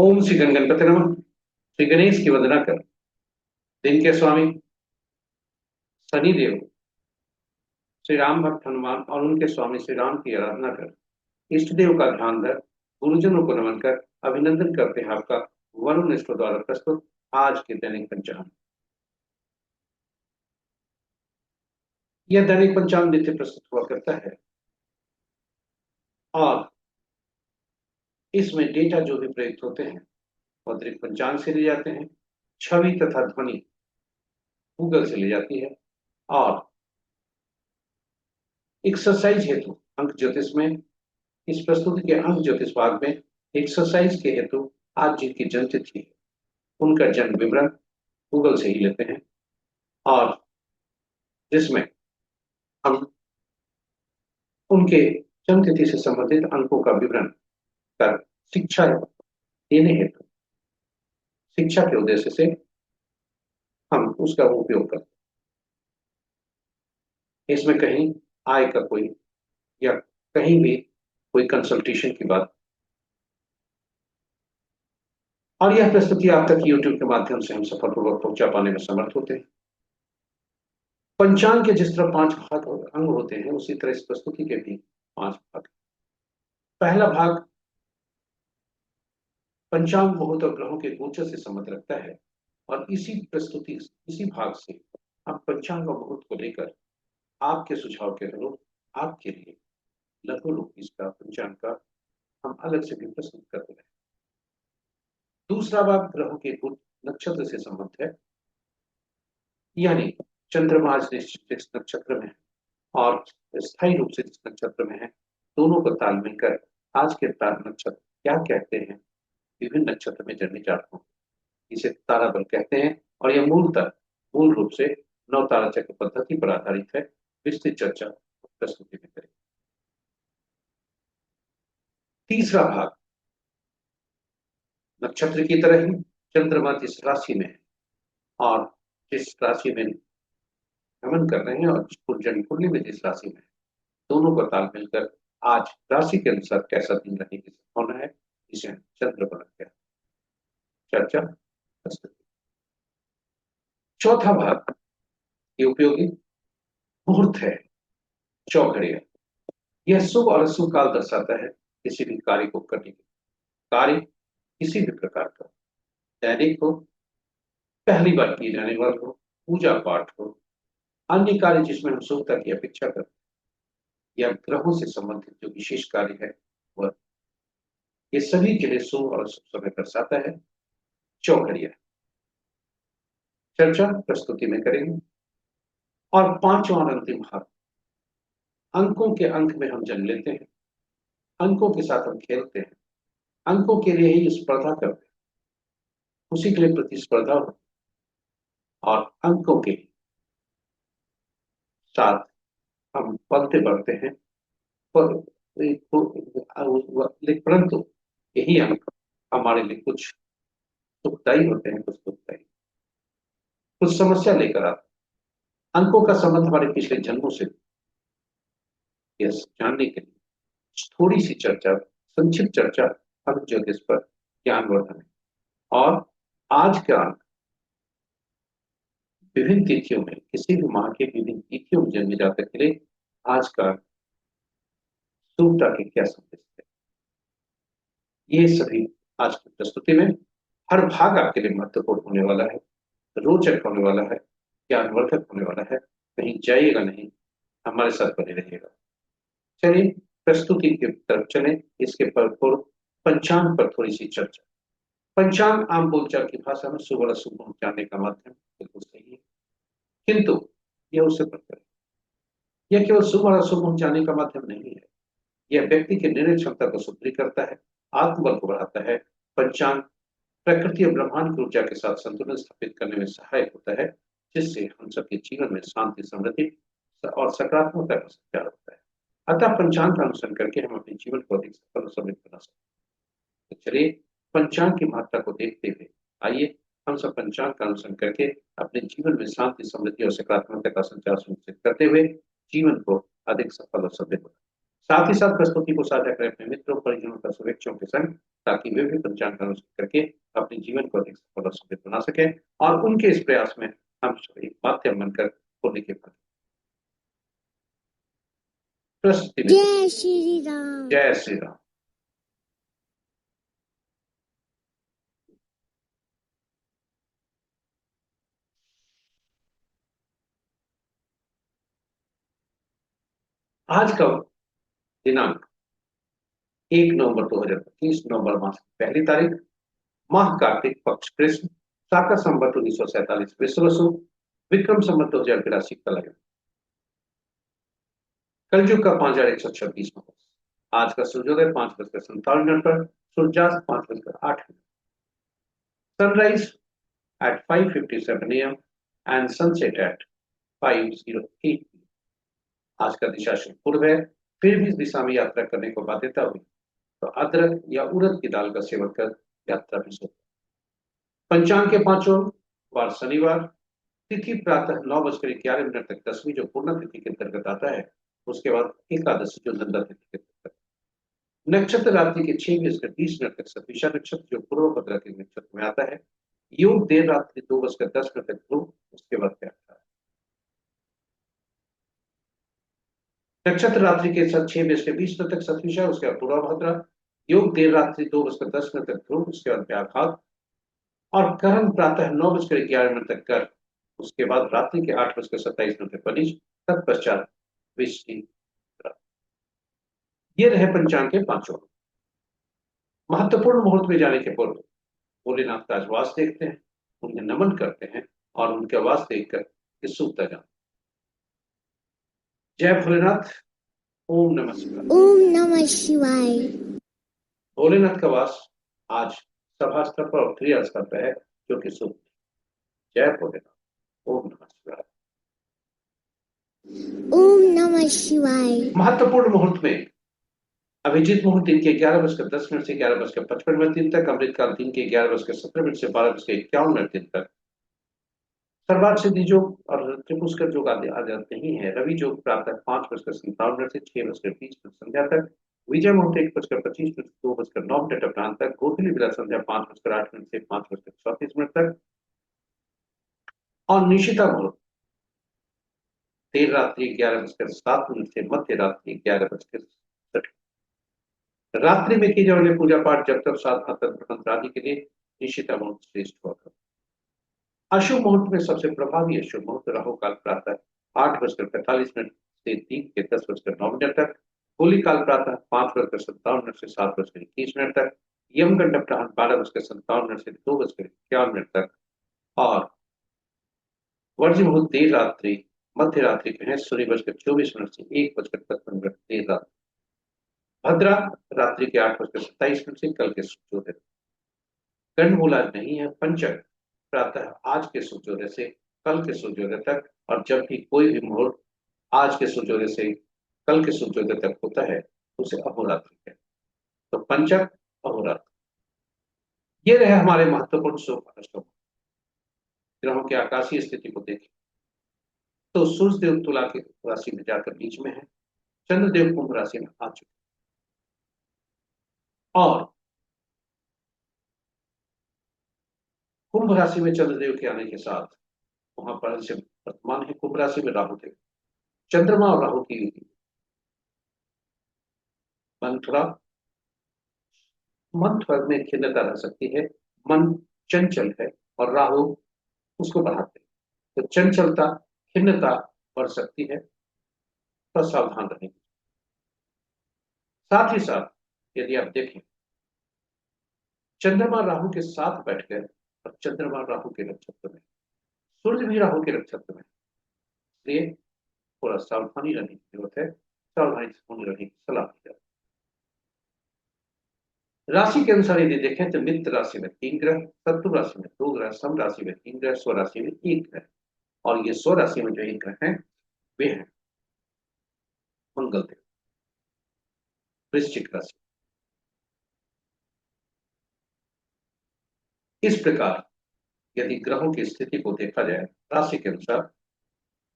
ओम श्री गणपति नमः। श्री गणेश की वंदना कर, दिन के स्वामी शनिदेव, श्री राम भक्त हनुमान और उनके स्वामी श्री राम की आराधना कर, इष्ट देव का ध्यान धर, गुरुजनों को नमन कर, अभिनंदन करते हैं आपका वरुण निष्ठा द्वारा प्रस्तुत आज के दैनिक पंचांग। यह दैनिक पंचांग नित्य प्रस्तुत हुआ करता है और इसमें डेटा जो भी प्रयुक्त होते हैं वो अतिरिक्त पंचांग से लिए जाते हैं। छवि तथा ध्वनि गूगल से ली जाती है और एक्सरसाइज हेतु अंक ज्योतिष में, इस प्रस्तुति के अंक ज्योतिष भाग में एक्सरसाइज के हेतु आज जिनकी जन्म तिथि है उनका जन्म विवरण गूगल से ही लेते हैं और जिसमें हम उनके जन्म तिथि से संबंधित अंकों का विवरण कर शिक्षा देने हेतु, शिक्षा के उद्देश्य से हम उसका उपयोग करते हैं। इसमें कहीं आय का कोई या कहीं भी कोई कंसल्टेशन की बात, और यह प्रस्तुति आप तक यूट्यूब के माध्यम से हम सफलपूर्वक पहुंचा पाने में समर्थ होते हैं। पंचांग के जिस तरह 5 भाग और अंग होते हैं उसी तरह इस प्रस्तुति के भी 5 भाग। पहला भाग पंचांग मुहूर्त और ग्रहों के गोचर से संबंध रखता है और इसी भाग से हम पंचांग और मुहूर्त को लेकर आपके सुझाव के अनुरूप आपके लिए लघु रूप इसका पंचांग का हम अलग से भी प्रस्तुत करते हैं। दूसरा भाग ग्रहों के बुध नक्षत्र से संबंध है, यानी चंद्रमा आज जिस नक्षत्र में है और स्थायी रूप से जिस नक्षत्र में है दोनों को ताल मिलकर आज के तार नक्षत्र क्या कहते हैं। विभिन्न नक्षत्र में जन्मे जातकों को इसे तारा बल कहते हैं और यह मूल रूप से नौ तारा चक्र पद्धति पर आधारित है। विस्तृत चर्चा प्रस्तुति में करें। तीसरा भाग नक्षत्र की तरह ही चंद्रमा जिस राशि में है और जिस राशि में भ्रमण कर रहे हैं और जन्म कुंडली में जिस राशि में है दोनों का ताल मिलकर आज राशि के अनुसार कैसा दिन रहने की संभावना है इसे चंद्र बना गया चर्चा प्रस्तुति। चौथा भाग ये उपयोगी मुहूर्त है, चौघड़िया। यह शुभ और अशुभ काल दर्शाता है किसी भी कार्य को करने के। कार्य किसी भी प्रकार का, दैनिक हो, पहली बार किए जाने वाला हो, पूजा पाठ हो, अन्य कार्य जिसमें हम शुभता की अपेक्षा करते हैं या ग्रहों से संबंधित जो विशेष कार्य है वह, ये सभी के लिए शुभ और अशुभ समय दर्शाता है चौघड़िया। चर्चा प्रस्तुति में करेंगे। और पांचवा और अंतिम भाग अंकों के अंक में हम जन्म लेते हैं, अंकों के साथ हम खेलते हैं, अंकों के लिए ही स्पर्धा करते हैं, उसी के लिए प्रतिस्पर्धा हो और अंकों के साथ हम पलते बढ़ते हैं। परंतु यही अंक हमारे लिए कुछ सुखदायी होते हैं, कुछ दुखदायी, कुछ समस्या लेकर आते हैं। अंकों का संबंध हमारे पिछले जन्मों से, यह जानने के लिए थोड़ी सी चर्चा, संक्षिप्त चर्चा अंक ज्योतिष पर ज्ञानवर्धन है। और आज का अंक विभिन्न तिथियों में, किसी भी माह के विभिन्न तिथियों में जन्मे जातक के लिए आज का शुभता के क्या संदेश है, ये सभी आज की प्रस्तुति में हर भाग आपके लिए महत्वपूर्ण होने वाला है, रोचक होने वाला है, ज्ञानवर्धक होने वाला है। कहीं जाइएगा नहीं, हमारे साथ बने रहिएगा। चलिए प्रस्तुति की तरफ चलें। इसके पूर्व पंचांग पर थोड़ी सी चर्चा। पंचांग आम बोलचाल की भाषा में शुभ और अशुभ जानने का माध्यम बिल्कुल सही है, किंतु यह उससे बढ़कर यह केवल शुभ और अशुभ जानने का माध्यम नहीं है। यह व्यक्ति की निर्णय क्षमता को सुदृढ़ करता है, आत्मबल को बढ़ाता है। पंचांग प्रकृति और ब्रह्मांड की ऊर्जा के साथ संतुलन स्थापित करने में सहायक होता है, जिससे हम सबके जीवन में शांति, समृद्धि और सकारात्मकता का संचार होता है। अतः पंचांग का अनुसरण करके हम अपने जीवन को अधिक सफल और समृद्ध बना सकते हैं। तो चलिए पंचांग की महत्ता को देखते हुए आइए हम सब पंचांग का अनुसरण करके अपने जीवन में शांति, समृद्धि और सकारात्मकता का संचार सुनिश्चित करते हुए जीवन को अधिक सफल और समृद्ध साथ ही साथ प्रस्तुति को साझा करें अपने मित्रों परिजनों तथा शुभेच्छाओं के संग, ताकि वे भी पंचांग का अनुसरण करके अपने जीवन को अधिक सफल और समृद्ध बना सके, और उनके इस प्रयास में हम सभी माध्यम बनकर होने के बाद प्रस्तुति में जय श्री राम। जय श्री राम। आज का दिनांक 1 नवंबर 2025, नवंबर मास की पहली तारीख, माह कार्तिक, पक्ष कृष्ण, शाका संवत 1947 विश्ववसु, विक्रम संवत 2082 का लगन, कलयुग का 5126वां वर्ष। आज का सूर्योदय 5:57 पर, सूर्यास्त 5:08, sunrise at 5:57 AM and sunset at 5:08। आज का दिशा शुभ पूर्व है, फिर भी इस दिशा में यात्रा करने को बाध्यता हुई तो अदरक या उड़द की दाल का सेवन कर यात्रा भी शुभ। पंचांग के पांचों वार शनिवार, तिथि प्रातः 9:11 तक दसवीं जो पूर्ण तिथि के अंतर्गत आता है, उसके बाद एकादशी जो नंदा तिथि के अंतर्गत। नक्षत्र रात्रि के 6:20 तक सतीशा नक्षत्र जो पूर्व भद्रा के नक्षत्र में आता है। योग देर रात्रि 2:10 तक ध्रुव, उसके बाद क्या आता है। नक्षत्र रात्रि के 6:20 तक सतीशा, उसके बाद पूर्व भद्रा। योग देर रात्रि 2:10 तक ध्रुव, उसके बाद व्याघात। और करण प्रातः 9:11 तक कर, उसके बाद रात्रि के 8:27 तक बनिश, तत्पश्चात वृश्चिक। ये रहे पंचांग के पांचों। महत्वपूर्ण मुहूर्त में जाने के पूर्व भोलेनाथ का आज वास देखते हैं, उन्हें नमन करते हैं और उनके वास देखकर इस सूक्ता जान। जय भोलेनाथ। ओम नमः शिवाय। ओम नमः शिवाय। भोलेनाथ का वास आज सभा स्तर पर और क्रिया स्तर पर है, जो कि शुभ। जय भोलेनाथ। ओम नमः शिवाय। ओम नमः शिवाय। महत्वपूर्ण मुहूर्त में अभिजीत मुहूर्त दिन के 11:10 से 11:55 तक, अमृतकाल दिन के 11:17 से 12:51 तक, सर्वार्थ सिद्धि योग और त्रिपुष्कर योग आदि आ जाते ही है। रवि योग प्रातः 5:57 से 6:20 संध्या तक, विजय मुहूर्त 1:25 से 2:09 अपराह्न तक, गोधूली विला संध्या 5:08 से 5:34 तक, और निशिता मुहूर्त देर रात्रि 11:07 से मध्य रात्रि 11:60। रात्रि में की जाने वाली पूजा पाठ जब तक साधना तंत्र मंत्र आदि के लिए निशिता मुहूर्त श्रेष्ठ होगा। अशुभ मुहूर्त में सबसे प्रभावी अशुभ मुहूर्त राहु काल प्रातः 8:45 से 3:10 तक, होली काल प्रातः 5:57 से 7:21 तक, यमगंड अपराह्न 12:57 से 2:51 तक, और वर्ज्य मुहूर्त देर रात्रि मध्य रात्रि के हैं 24:24 से 1:55 देर रात्रि। भद्रा रात्रि के 8:27 से कल के सूर्योदय। गंड मूला नहीं है। पंचक प्रातः आज के सूर्योदय से कल के सूर्योदय तक, और जब भी कोई भी मुहूर्त आज के सूर्योदय से कल के सूर्योदय तक होता है उसे अहोरात्रि है। तो पंचक अहोरात्रि। ये रहे हमारे महत्वपूर्ण शुभ अष्टम। ग्रहों की आकाशीय स्थिति को देखें तो सूर्य देव तुला की राशि में जाकर बीच में है, चंद्रदेव कुंभ राशि में आ चुके, और कुंभ राशि में चंद्रदेव के आने के साथ वहां पर से वर्तमान है कुंभ राशि में राहु देव। चंद्रमा और राहु की मन थोड़ा मन थोड़ा में खिन्नता रह सकती है। मन चंचल है और राहु उसको बढ़ाते हैं, तो चंचलता खिन्नता बढ़ सकती है, तो सावधान रहें। साथ ही साथ यदि आप देखें चंद्रमा राहु के साथ बैठ गए और चंद्रमा राहु के नक्षत्र में, सूर्य भी राहु के नक्षत्र में, इसलिए थोड़ा सावधानी रहने की जरूरत है। सावधानी से होने रहने की सलाह दी जाती है। राशि के अनुसार यदि देखें तो मित्र राशि में 3 ग्रह, शत्रु राशि में 2 ग्रह, सम राशि में 3 ग्रह, स्व राशि में 1 ग्रह, और ये स्व राशि में जो 1 ग्रह है वे हैं मंगल देव। वृश्चिक राशि इस प्रकार यदि ग्रहों की स्थिति को देखा जाए राशि के अनुसार,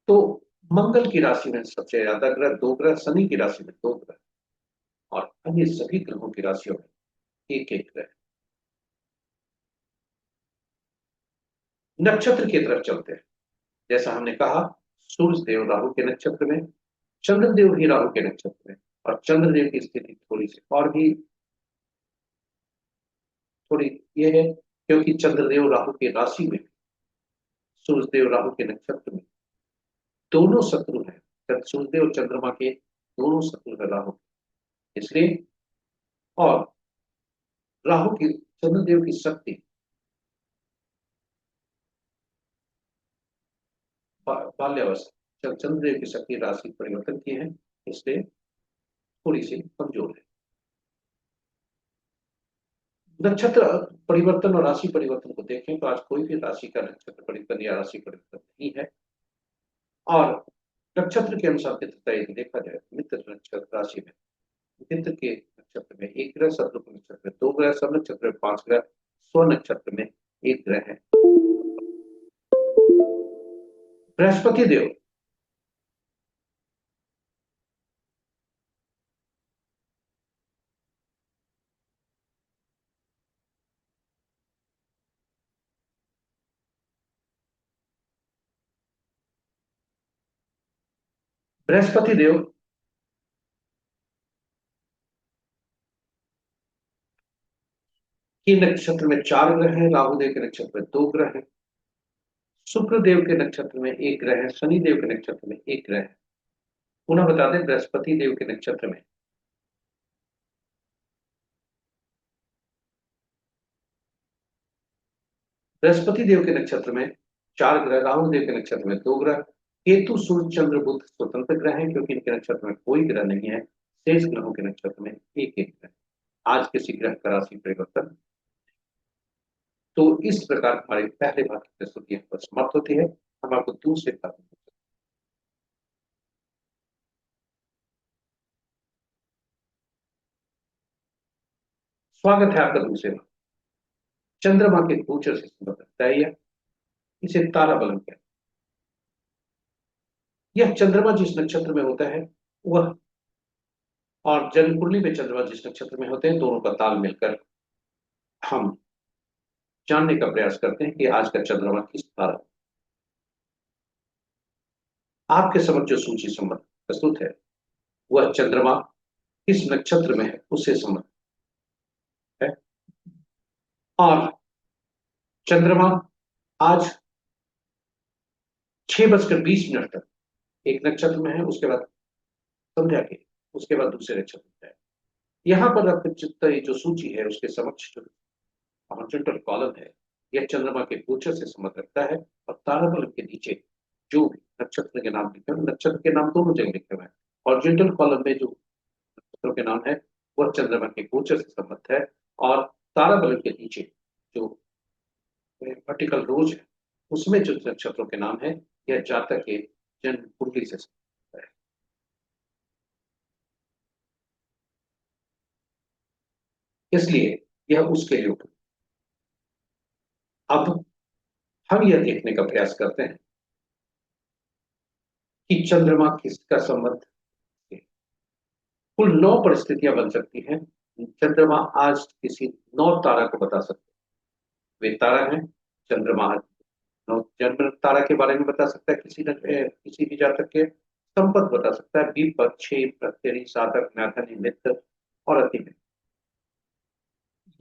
तो मंगल की राशि में सबसे ज्यादा ग्रह 2 ग्रह, शनि की राशि में 2 ग्रह, अब ये सभी ग्रहों की राशियों में एक एक ग्रह। नक्षत्र की तरफ चलते हैं। जैसा हमने कहा, सूर्य देव राहु के नक्षत्र में, चंद्रदेव भी राहु के नक्षत्र में, और चंद्रदेव की स्थिति थोड़ी सी और भी थोड़ी ये है, क्योंकि चंद्रदेव राहु की राशि में, सूर्यदेव राहु के नक्षत्र में, दोनों शत्रु हैं। सूर्यदेव और चंद्रमा के दोनों शत्रु है राहु, इसलिए। और राहु की, चंद्रदेव की शक्ति बाल्यावस्था, चंद्रदेव की शक्ति राशि परिवर्तन की है, इसलिए थोड़ी सी कमजोर है। नक्षत्र परिवर्तन और राशि परिवर्तन को देखें तो आज कोई भी राशि का नक्षत्र परिवर्तन या राशि परिवर्तन नहीं है। और नक्षत्र के अनुसार मित्रता यदि देखा जाए, मित्र नक्षत्र राशि में, मित्र के नक्षत्र में एक ग्रह, शत्रु के नक्षत्र में दो ग्रह, सब नक्षत्र में पांच ग्रह, स्व नक्षत्र में एक ग्रह है। बृहस्पति देव, बृहस्पति देव के नक्षत्र में चार ग्रह हैं, राहु देव के नक्षत्र में दो ग्रह हैं, शुक्र देव के नक्षत्र में एक ग्रह है, शनि देव के नक्षत्र में एक ग्रह है। पुनः बता दें, बृहस्पति देव के नक्षत्र में बृहस्पति देव के नक्षत्र में चार ग्रह, राहु देव के नक्षत्र में दो ग्रह, केतु सूर्य चंद्र बुध स्वतंत्र ग्रह हैं, क्योंकि इनके नक्षत्र में कोई ग्रह नहीं है। शेष ग्रहों के नक्षत्र में एक एक ग्रह। आज किसी ग्रह का राशि परिवर्तन। तो इस प्रकार हमारे पहले भाग की प्रस्तुति यहाँ पर समाप्त होती है। हम आपको दूसरे भाग में, स्वागत है आपका दूसरे भाग। चंद्रमा के गोचर से संबंध रखता है यह, इसे तारा बलम कहते हैं। यह चंद्रमा जिस नक्षत्र में होता है वह, और जन्म कुंडली में चंद्रमा जिस नक्षत्र में होते हैं, दोनों का ताल मिलकर हम जानने का प्रयास करते हैं कि आज का चंद्रमा किस तारा। आपके समझ जो सूची संबंध प्रस्तुत है वह चंद्रमा किस नक्षत्र में है उससे संबंध है। और चंद्रमा आज 6:20 तक एक नक्षत्र में है, उसके बाद संध्या के, उसके बाद दूसरे नक्षत्र में है। यहाँ पर आपके चित्त जो सूची है उसके समक्ष जो हॉरिजॉन्टल कॉलम है, यह चंद्रमा के गोचर से संबंध रखता है। और ताराबल के नीचे जो भी नक्षत्र के नाम लिखे हैं, नक्षत्र के नाम दोनों जगह लिखे हुए हैं। हॉरिजॉन्टल कॉलम में जो नक्षत्रों के नाम है वह चंद्रमा के गोचर से संबंध है, और ताराबल के नीचे जो वर्टिकल रोज है उसमें जो नक्षत्रों के नाम है, यह जातक के जन्म कुंडली से संबंध है। इसलिए यह उसके लिए उपयुक्त। अब हम यह देखने का प्रयास करते हैं कि चंद्रमा किसका संबंध है। कुल 9 परिस्थितियां बन सकती हैं। चंद्रमा आज किसी 9 तारा को बता सकते हैं। वे तारा हैं, चंद्रमा जन्म तारा के बारे में बता सकता है, किसी भी जातक के संपत्ति बता सकता है, विपद, क्षेम, प्रत्यरि, साधक, मैथनी, मित्र और अति मित्र।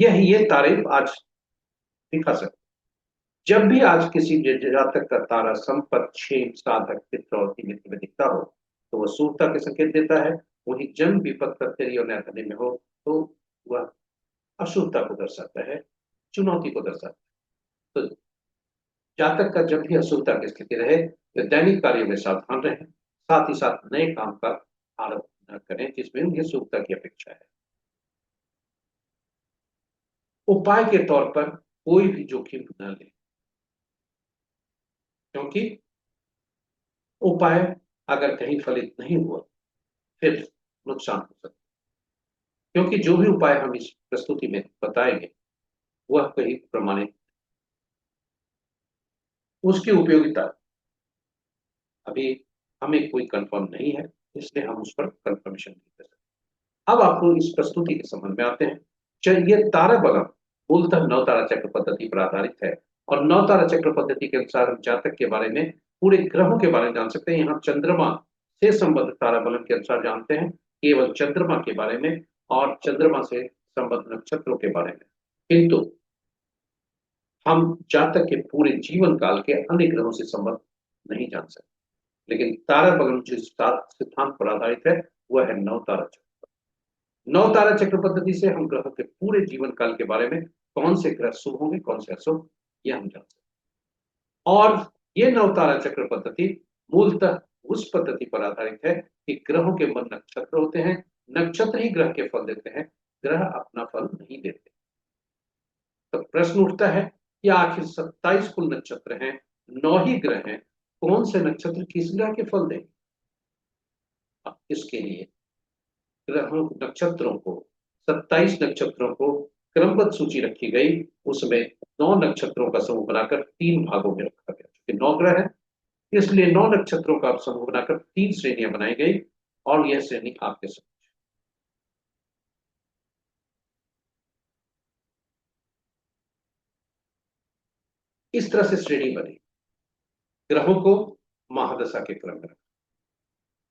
यह ये तारे आज दिखा सकते। जब भी आज किसी जातक का तारा संपत, क्षेम, साधक, चित्र और मित्र में दिखता हो तो वह सूरता के संकेत देता है। वही जन्म, विपद, प्रत्यय और नैथनी में हो तो वह अशुद्धता को दर्शाता है, चुनौती को दर्शाता है। तो जातक का जब भी अशुद्धता की स्थिति रहे तो दैनिक कार्यों में सावधान रहें, साथ ही साथ नए काम का आरंभ न करें जिसमें उन्हें शुभता की अपेक्षा है। उपाय के तौर पर कोई भी जोखिम न लें, क्योंकि उपाय अगर कहीं फलित नहीं हुआ फिर नुकसान हो सकता है। क्योंकि जो भी उपाय हम इस प्रस्तुति में बताएंगे वह कहीं प्रमाणित, उसकी उपयोगिता अभी हमें कोई कंफर्म नहीं है, इसलिए हम उस पर कंफर्मेशन नहीं कर सकते। अब आपको इस प्रस्तुति के संबंध में आते हैं। ये तारा बलम मूलतः नौ तारा चक्र पद्धति पर आधारित है, और नौ तारा चक्र पद्धति के अनुसार हम जातक के बारे में, पूरे ग्रहों के बारे में जान सकते हैं। यहाँ चंद्रमा से संबद्ध तारा बलम के अनुसार जानते हैं केवल चंद्रमा के बारे में और चंद्रमा से संबद्ध नक्षत्रों के बारे में, किंतु हम जातक के पूरे जीवन काल के अन्य ग्रहों से संबंध नहीं जान सकते। लेकिन तारा बलम जिस सिद्धांत पर आधारित है वह है नौ तारा चक्र। नौ तारा चक्र पद्धति से हम ग्रहों के पूरे जीवन काल के बारे में, कौन से ग्रह शुभ होंगे कौन से अशुभ, यह हम जान सकते हैं। और ये नौ तारा चक्र पद्धति मूलतः उस पद्धति पर आधारित है कि ग्रहों के मन नक्षत्र होते हैं, नक्षत्र ही ग्रह के फल देते हैं, ग्रह अपना फल नहीं देते। तो प्रश्न उठता है कि आखिर 27 कुल नक्षत्र हैं, 9 ही ग्रह हैं, कौन से नक्षत्र किस ग्रह के फल देंगे? अब इसके लिए ग्रहों नक्षत्रों को, 27 नक्षत्रों को क्रमबद्ध सूची रखी गई, उसमें 9 नक्षत्रों का समूह बनाकर 3 भागों में रखा गया। क्योंकि 9 ग्रह है इसलिए 9 नक्षत्रों का समूह बनाकर 3 श्रेणियां बनाई गई, और यह श्रेणी आपके समझ इस तरह से श्रेणी बनी। ग्रहों को महादशा के क्रम में रखा।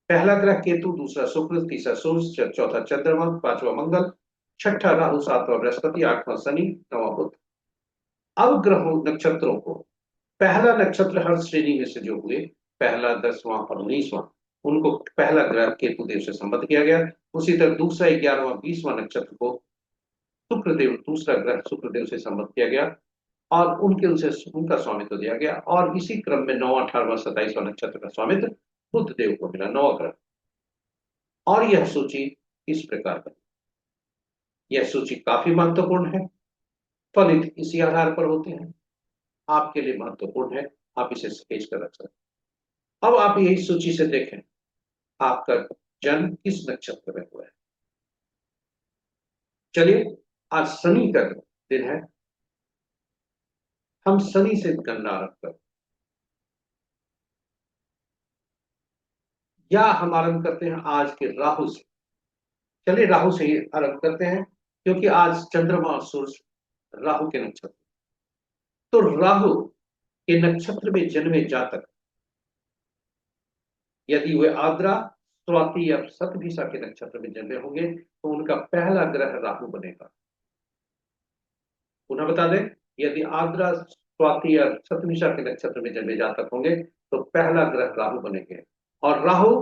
पहला ग्रह केतु, दूसरा शुक्र, तीसरा सूर्य, चौथा चंद्रमा, पांचवा मंगल, छठा राहु, सातवां बृहस्पति, आठवां शनि, नौवां बुध। अब ग्रहों नक्षत्रों को, पहला नक्षत्र हर श्रेणी में से जो हुए, पहला, 10वां और 19वां, उनको पहला ग्रह केतु देव से संबद्ध किया गया। उसी तरह दूसरा, 11वां, 20वां नक्षत्र को शुक्रदेव, दूसरा ग्रह शुक्रदेव से संबद्ध किया गया और उनके उनसे उनका स्वामित्व दिया गया। और इसी क्रम में 9वां, 18वां, 27वां नक्षत्र का स्वामित्व बुध देव को मिला, 9 ग्रह। और यह सूची इस प्रकार बनी। यह सूची काफी महत्वपूर्ण है, फलित इसी आधार पर होते हैं, आपके लिए महत्वपूर्ण है, आप इसे सहेज कर रख सकते हैं। अब आप यही सूची से देखें आपका जन्म किस नक्षत्र में हुआ है। चलिए, आज शनि का दिन है, हम शनि से गणना रखकर, या हम आरंभ करते हैं आज के राहु से। चलिए राहु से ही आरंभ करते हैं, क्योंकि आज चंद्रमा और सूर्य राहु के नक्षत्र। तो राहु के नक्षत्र में जन्मे जातक, यदि वे आद्रा, स्वाति या शतभिषा के नक्षत्र में जन्मे होंगे तो उनका पहला ग्रह राहु बनेगा। पुनः बता दें, यदि आद्रा, स्वाति या शतभिषा के नक्षत्र में जन्मे जातक होंगे तो पहला ग्रह राहु बनेंगे। और राहु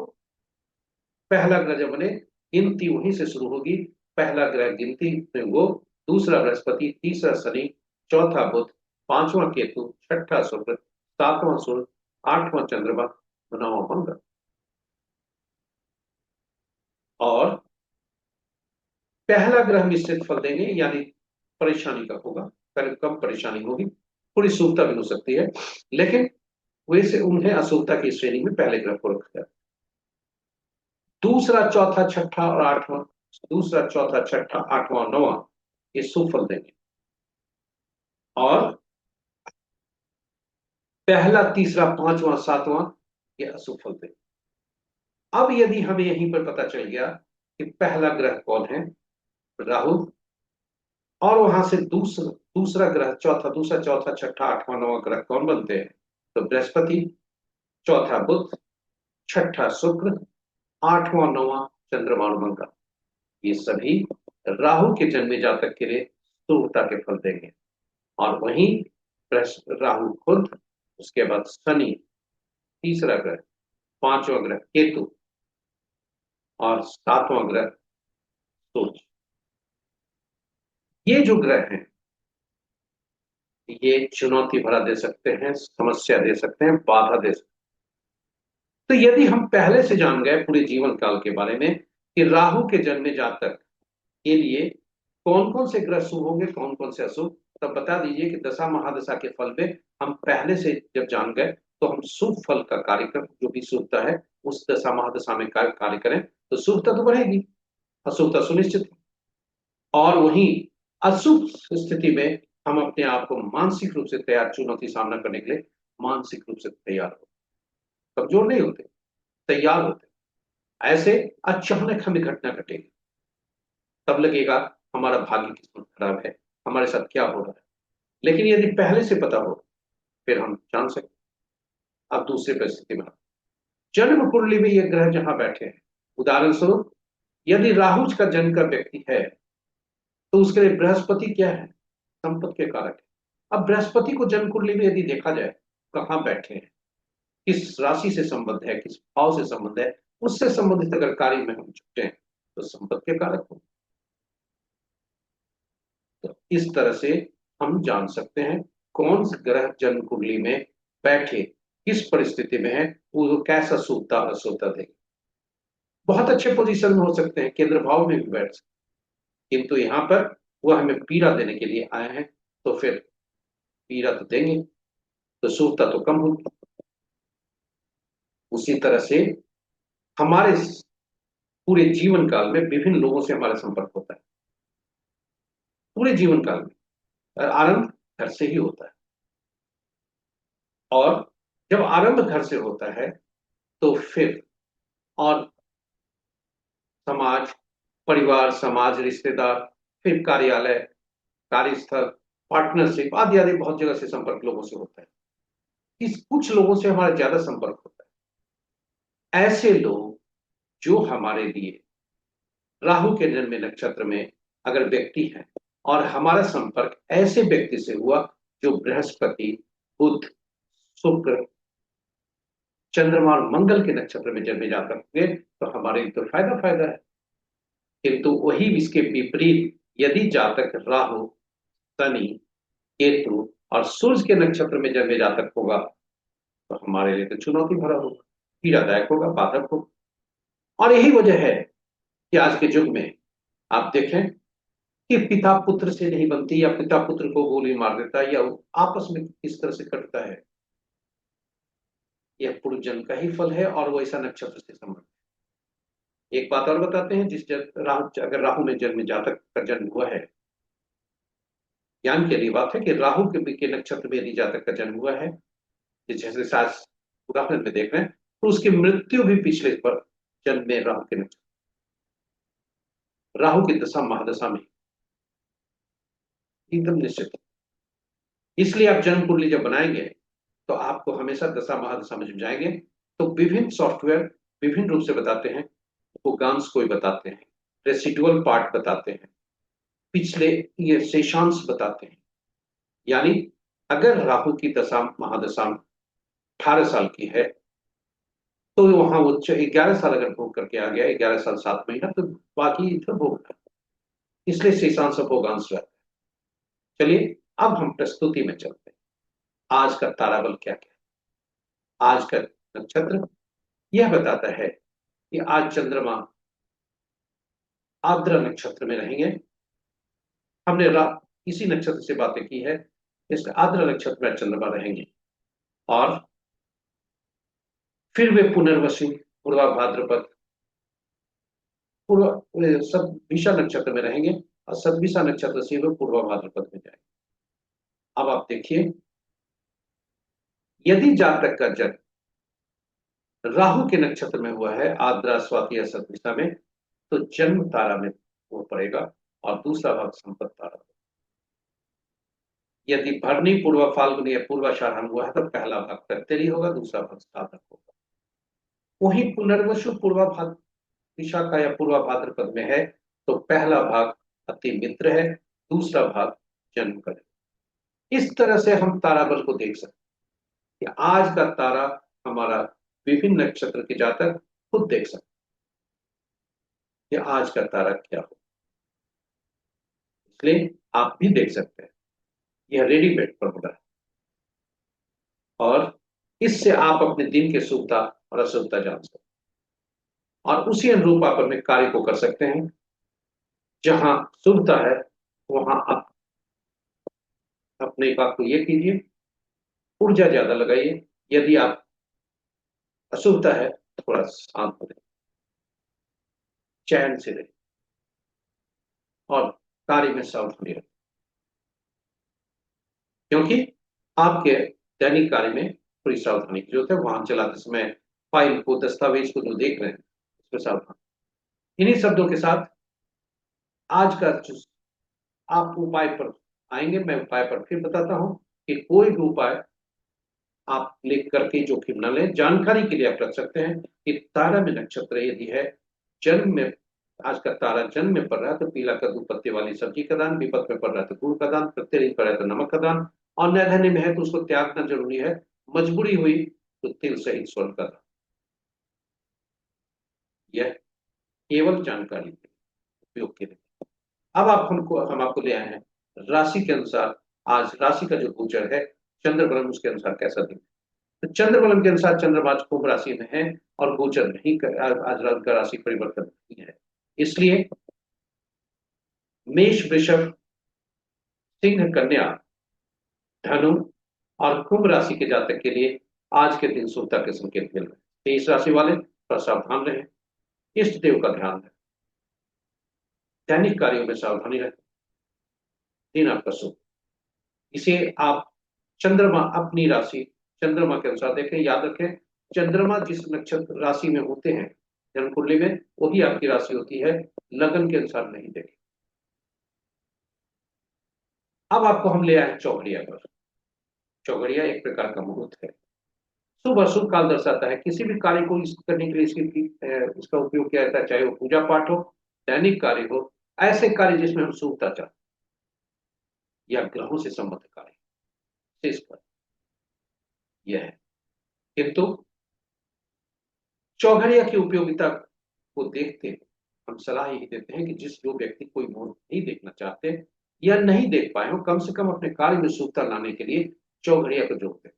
पहला ग्रह जब बने, गिनती वहीं से शुरू होगी। पहला ग्रह गिनती में वो, दूसरा बृहस्पति, तीसरा शनि, चौथा बुध, पांचवा केतु, छठा शुक्र, सातवां सूर्य, आठवां चंद्रमा, नौवां मंगल। और पहला ग्रह मिश्रित फल देंगे, यानी परेशानी का होगा, कम परेशानी होगी, थोड़ी शुभता भी हो सकती है, लेकिन वैसे उन्हें अशुभता की श्रेणी में पहले ग्रह को रखा जाए। दूसरा, चौथा, छठा और आठवां, दूसरा, चौथा, छठा, आठवां, नौवां, ये शुभ फल देंगे। और पहला, तीसरा, पांचवां, सातवां, ये अशुभ फल देंगे। अब यदि हमें यहीं पर पता चल गया कि पहला ग्रह कौन है, राहु, और वहां से दूसरा दूसरा ग्रह, चौथा, दूसरा, चौथा, छठा, आठवां, नौवां ग्रह कौन बनते हैं, तो बृहस्पति, चौथा बुध, छठा शुक्र, आठवां, नौवां चंद्रमा और मंगल, ये सभी राहु के जन्मे जातक के लिए शुभता के फल देंगे। और वहीं राहु खुद, उसके बाद शनि, तीसरा ग्रह, पांचवा ग्रह केतु और सातवां ग्रह सूर्य, ये जो ग्रह हैं ये चुनौती भरा दे सकते हैं, समस्या दे सकते हैं, बाधा दे सकते हैं। तो यदि हम पहले से जान गए पूरे जीवन काल के बारे में कि राहु के जन्मे जातक के लिए कौन कौन से ग्रह शुभ होंगे, कौन कौन से अशुभ, तब बता दीजिए कि दशा महादशा के फल में हम पहले से जब जान गए तो हम शुभ फल का कार्यक्रम, जो भी शुभता है उस दशा महादशा में कार्य करें तो शुभता तो बढ़ेगी, अशुभता सुनिश्चित। और वहीं अशुभ स्थिति में हम अपने आप को मानसिक रूप से तैयार, चुनौती सामना करने के लिए मानसिक रूप से तैयार हो, कमजोर नहीं होते, तैयार होते। ऐसे अचानक हमें घटना घटेगी, तब लगेगा हमारा भाग्य किस्मत खराब है, हमारे साथ क्या हो रहा है। लेकिन यदि पहले से पता हो, फिर हम जान सकते। अब दूसरी परिस्थिति में, जन्म कुंडली में ये ग्रह जहां बैठे हैं, उदाहरण स्वरूप यदि राहु का जन्म का व्यक्ति है, तो उसके लिए बृहस्पति क्या है? संपत्ति के कारक है। अब बृहस्पति को जन्म कुंडली में यदि देखा जाए, कहाँ बैठे हैं, किस राशि से संबंध है, किस भाव से संबंध है, उससे संबंधित अगर कार्य में हम जुटे हैं, तो संपत्ति के कारक हो। तो इस तरह से हम जान सकते हैं कौन सा ग्रह जन्म कुंडली में बैठे किस परिस्थिति में है, वो कैसा शुभता अशुभता देगा। बहुत अच्छे पोजीशन में हो सकते हैं, केंद्र भाव में भी बैठ सकते हैं, किंतु यहाँ पर वह हमें पीड़ा देने के लिए आए हैं, तो फिर पीड़ा तो देंगे, तो शुभता तो कम होगी। उसी तरह से हमारे पूरे जीवन काल में विभिन्न लोगों से हमारा संपर्क होता है, पूरे जीवन काल में। आरंभ घर से ही होता है, और जब आरंभ घर से होता है, तो फिर और समाज, परिवार, समाज, रिश्तेदार, फिर कार्यालय, कार्यस्थल, पार्टनरशिप आदि आदि बहुत जगह से संपर्क लोगों से होता है। इस कुछ लोगों से हमारा ज्यादा संपर्क होता है। ऐसे लोग जो हमारे लिए राहु के जन्म नक्षत्र में अगर व्यक्ति हैं, और हमारा संपर्क ऐसे व्यक्ति से हुआ जो बृहस्पति, बुध, शुक्र, चंद्रमा और मंगल के नक्षत्र में जन्मे जातक होंगे, तो हमारे लिए तो फायदा फायदा है। किंतु वही इसके विपरीत यदि जातक राहु, शनि, केतु और सूर्य के नक्षत्र में जन्मे जातक होगा, तो हमारे लिए तो चुनौती भरा होगा, पीड़ादायक होगा, बाधक होगा। और यही वजह है कि आज के युग में आप देखें कि पिता पुत्र से नहीं बनती, या पिता पुत्र को गोली मार देता है, या आपस में किस तरह से कटता है, यह पूर्व जन्म का ही फल है, और वो ऐसा नक्षत्र से संबंध। एक बात और बताते हैं, राहु, अगर राहु में जन्म जातक का जन्म हुआ है, ज्ञान के लिए बात है कि राहु के नक्षत्र में यदि जातक का जन्म हुआ है, जैसे सास उदाहरण में देख रहे हैं, तो उसकी मृत्यु भी पिछले पर जन्म में राहु के नक्षत्र, राहु की दशा महादशा में एकदम निश्चित है। इसलिए आप जन्म कुंडली जब बनाएंगे, तो आपको हमेशा दशा महादशा में जब जाएंगे, तो विभिन्न सॉफ्टवेयर विभिन्न रूप से बताते हैं। उपगांश कोई बताते हैं, रेसिडुअल पार्ट बताते हैं, पिछले ये शेषांश बताते हैं। यानी अगर राहु की दशा महादशा 18 साल की है, तो वहां वो 11 साल अगर भोग करके आ गया, 11 साल 7 महीना, तो बाकी इधर भोग रहा है। इसलिए शेषांश भोगांश रहता है। चलिए अब हम प्रस्तुति में चलते हैं। आज का ताराबल क्या क्या है? आज का नक्षत्र यह बताता है कि आज चंद्रमा आर्द्रा नक्षत्र में रहेंगे। हमने इसी नक्षत्र से बातें की है, इस आर्द्रा नक्षत्र में चंद्रमा रहेंगे, और फिर वे पुनर्वसु, पूर्वा भाद्रपद, पूर्व सतभिषा नक्षत्र में रहेंगे, और सतभिषा नक्षत्र से वे पूर्वा भाद्रपद में जाएंगे। अब आप देखिए, यदि जातक का जन्म राहु के नक्षत्र में हुआ है, आर्द्रा, स्वाति या सतभिषा में, तो जन्म तारा में वो पड़ेगा, और दूसरा भाग संपत्ति तारा। यदि भरनी, पूर्वा फाल्गुनी या पूर्वाषाढ़ हुआ है, तो पहला भाग कर्तेरी होगा, दूसरा भाग साधक होगा। वही पुनर्वसु पूर्वा विशाखा या पूर्वा भाद्रपद में है, तो पहला भाग अति मित्र है, दूसरा भाग जन्म करे। इस तरह से हम ताराबल को देख सकते हैं कि आज का तारा हमारा विभिन्न नक्षत्र के जातक खुद देख सकते हैं कि आज का तारा क्या हो। इसलिए आप भी देख सकते हैं, यह रेडीमेड पर होता है, और इससे आप अपने दिन के शुभता और अशुभता जान सकते हैं, और उसी अनुरूप आप अपने कार्य को कर सकते हैं। जहां शुभता है वहां आप अपने बात को ये कीजिए, ऊर्जा ज्यादा लगाइए। यदि आप अशुभता है, थोड़ा शांत हो जाए, चैन से रहे, और कार्य में सावधानी रखें, क्योंकि आपके दैनिक कार्य में थोड़ी सावधानी की जरूरत है। वाहन चलाते समय फाइल को, दस्तावेज को जो देख रहे हैं, उसमें सावधान। इन्हीं शब्दों के साथ आज का जो आप उपाय पर आएंगे, मैं उपाय पर फिर बताता हूं कि कोई भी उपाय आप लिख करके जोखिम न लें। जानकारी के लिए आप रख सकते हैं कि तारा में नक्षत्र यदि है, जन्म में, आज का तारा जन्म में पड़ रहा है तो पीला कद्दू पत्ते वाली सब्जी का दान, विपद में पड़ रहा है तो गुड़ का दान, प्रत्यय पड़ रहा है तो नमक का दान, और नैधन्य में है तो उसको त्यागना जरूरी है, मजबूरी हुई तो तिल सहित स्वर्ण का दान। यह केवल जानकारी के उपयोग के लिए। अब आप हमको हम आपको ले आए हैं राशि के अनुसार। आज राशि का जो गोचर है चंद्रग्रहण उसके अनुसार कैसा दिन। तो चंद्रबलम के अनुसार चंद्रमा आज कुंभ राशि में है और गोचर नहीं कर, आज का राशि परिवर्तन नहीं है। इसलिए मेष, वृषभ, सिंह, कन्या, धनु और कुंभ राशि के जातक के लिए आज के दिन शुभता के संकेत मिल रहे हैं। तेईस राशि वाले थोड़ा सावधान रहें, इष्ट देव का ध्यान रखें, दैनिक कार्यों में सावधानी रखें, दिन आपका शुभ। इसे आप चंद्रमा अपनी राशि चंद्रमा के अनुसार देखें। याद रखें, चंद्रमा जिस नक्षत्र राशि में होते हैं जन्म कुंडली में, वही आपकी राशि होती है, लगन के अनुसार नहीं देखें। अब आपको हम ले आए चौघड़िया पर। चौघड़िया एक प्रकार का मुहूर्त है, शुभ अशुभ काल दर्शाता है। किसी भी कार्य को करने के लिए इसका उपयोग किया जाता है, चाहे वो पूजा पाठ हो, दैनिक कार्य हो, ऐसे कार्य जिसमें हम शुभता चाहते हैं, या ग्रहों से संबंधित कार्य, शेष पर यह है। किंतु चौघड़िया की उपयोगिता को देखते हैं हम सलाह यही देते हैं कि जो व्यक्ति कोई मुहूर्त नहीं देखना चाहते या नहीं देख पाए हो, कम से कम अपने कार्य में शुभता लाने के लिए चौघड़िया को जोड़ते हैं।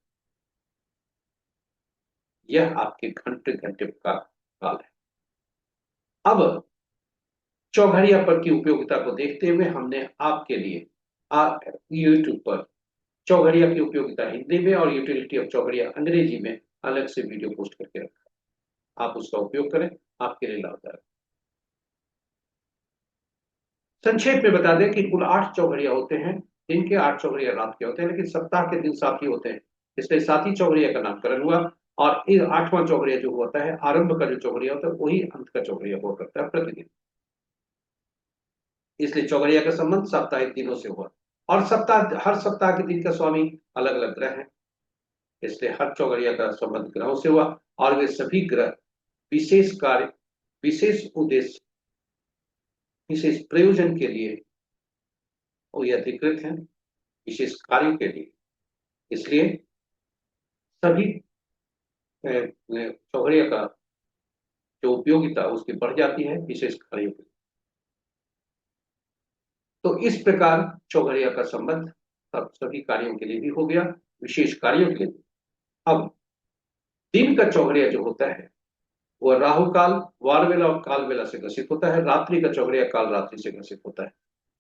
यह आपके घंटे घंटे का काल है। अब चौघड़िया पर की उपयोगिता को देखते हुए हमने आपके लिए यूट्यूब पर चौघड़िया की उपयोगिता हिंदी में और यूटिलिटी ऑफ चौघड़िया अंग्रेजी में अलग से वीडियो पोस्ट करके रखा। आप उसका उपयोग करें, आपके लिए लाभदायक। संक्षेप में बता दें कि कुल 8 चौघड़िया होते हैं। दिन के 8 चौघड़िया रात के होते हैं, लेकिन सप्ताह के दिन 7 ही होते हैं, इसलिए 7 ही चौघड़िया का नामकरण हुआ। और इस 8वां चौघड़िया जो होता है, आरंभ का जो चौघड़िया होता है, वही अंत का चौघड़िया हुआ करता है प्रतिदिन। इसलिए चौघड़िया का संबंध साप्ताहिक दिनों से हुआ, और हर सप्ताह के दिन का स्वामी अलग अलग ग्रह है, इसलिए हर चौघड़िया का संबंध ग्रहों से हुआ। और वे सभी ग्रह विशेष कार्य, विशेष उद्देश्य, विशेष प्रयोजन के लिए वो अधिकृत हैं, विशेष कार्यों के लिए। इसलिए सभी चौघड़िया का जो उपयोगिता उसकी बढ़ जाती है विशेष कार्यों के लिए। तो इस प्रकार चौघड़िया का संबंध सभी कार्यों के लिए भी हो गया, विशेष कार्यों के लिए। अब दिन का चौघड़िया जो होता है वह राहु काल, वार वेला और काल वेला से ग्रसित होता है। रात्रि का चौघड़िया काल रात्रि से ग्रसित होता है।